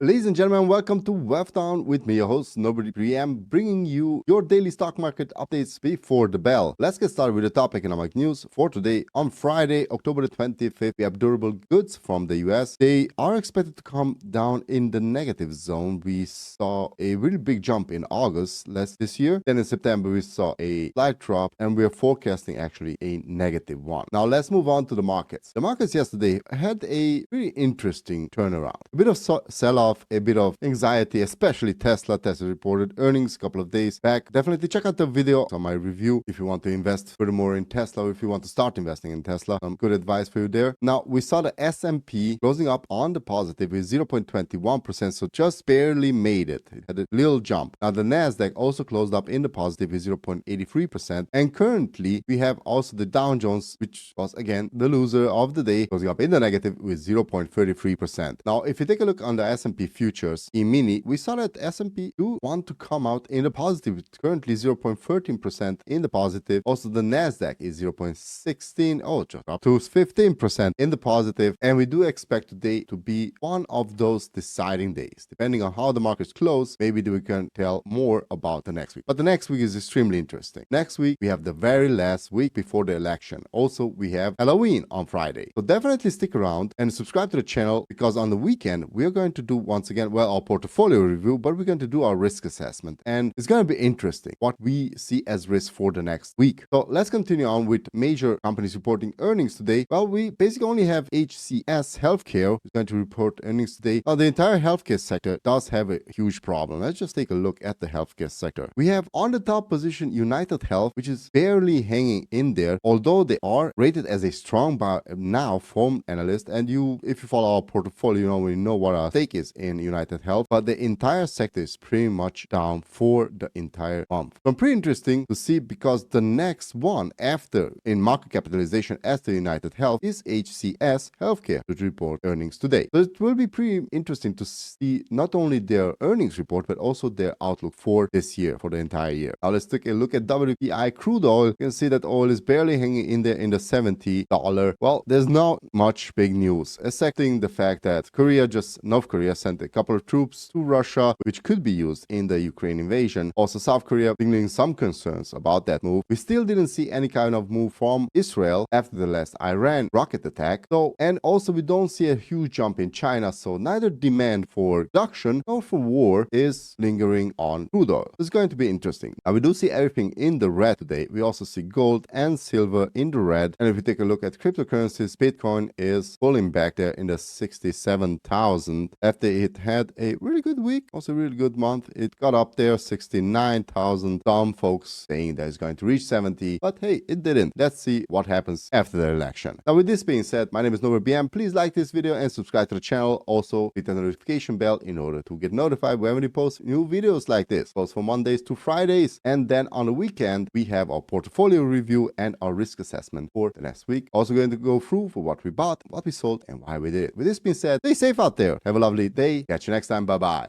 Ladies and gentlemen, welcome to Weftown with me, your host, Nobody PM, bringing you your daily stock market updates before the bell. Let's get started with the top economic news for today. On Friday, October the 25th, we have durable goods from the US. They are expected to come down in the negative zone. We saw a really big jump in August this year. Then in September, we saw a slight drop, and we are forecasting actually a negative one. Now, let's move on to the markets. The markets yesterday had a really interesting turnaround. A bit of sell-off, a bit of anxiety, especially Tesla. Tesla reported earnings a couple of days back. Definitely check out the video on my review if you want to invest furthermore in Tesla, or if you want to start investing in Tesla. Some good advice for you there. Now, we saw the S&P closing up on the positive with 0.21%, so just barely made it. It had a little jump. Now, the Nasdaq also closed up in the positive with 0.83%, and currently we have also the Dow Jones, which was again the loser of the day, closing up in the negative with 0.33%. Now, if you take a look on the S&P futures E-mini, we saw that S&P do want to come out in the positive. It's currently 0.13% in the positive. Also, the Nasdaq is 0.16, just up to 15% in the positive. And we do expect today to be one of those deciding days. Depending on how the markets close, maybe we can tell more about the next week. But the next week is extremely interesting. Next week, we have the very last week before the election. Also, we have Halloween on Friday. So definitely stick around and subscribe to the channel, because on the weekend, we are going to do once again, our portfolio review, but we're going to do our risk assessment. And it's going to be interesting what we see as risk for the next week. So let's continue on with major companies reporting earnings today. Well, we basically only have HCS Healthcare who's going to report earnings today. Now, the entire healthcare sector does have a huge problem. Let's just take a look at the healthcare sector. We have on the top position United Health, which is barely hanging in there, although they are rated as a strong buy now from analysts. And if you follow our portfolio, we know what our stake is in United Health, but the entire sector is pretty much down for the entire month. So pretty interesting to see, because the next one after in market capitalization as the United Health is HCS Healthcare, to report earnings today. So it will be pretty interesting to see not only their earnings report, but also their outlook for this year, for the entire year. Now let's take a look at WTI crude oil. You can see that oil is barely hanging in there in the $70. Well, there's not much big news, excepting the fact that North Korea sent a couple of troops to Russia, which could be used in the Ukraine invasion. Also, South Korea signaling some concerns about that move. We still didn't see any kind of move from Israel after the last Iran rocket attack. And also we don't see a huge jump in China, so neither demand for reduction nor for war is lingering on crude oil. It's going to be interesting. Now, we do see everything in the red today. We also see gold and silver in the red. And if we take a look at cryptocurrencies, Bitcoin is pulling back there in the 67,000 after it had a really good week, also a really good month. It got up there, 69,000. Some folks saying that it's going to reach 70, but hey, it didn't. Let's see what happens after the election. Now, with this being said, my name is Nobody PM. Please like this video and subscribe to the channel. Also, hit the notification bell in order to get notified when we post new videos like this. Post from Mondays to Fridays. And then on the weekend, we have our portfolio review and our risk assessment for the next week. Also going to go through for what we bought, what we sold, and why we did it. With this being said, stay safe out there. Have a lovely day. Catch you next time. Bye-bye.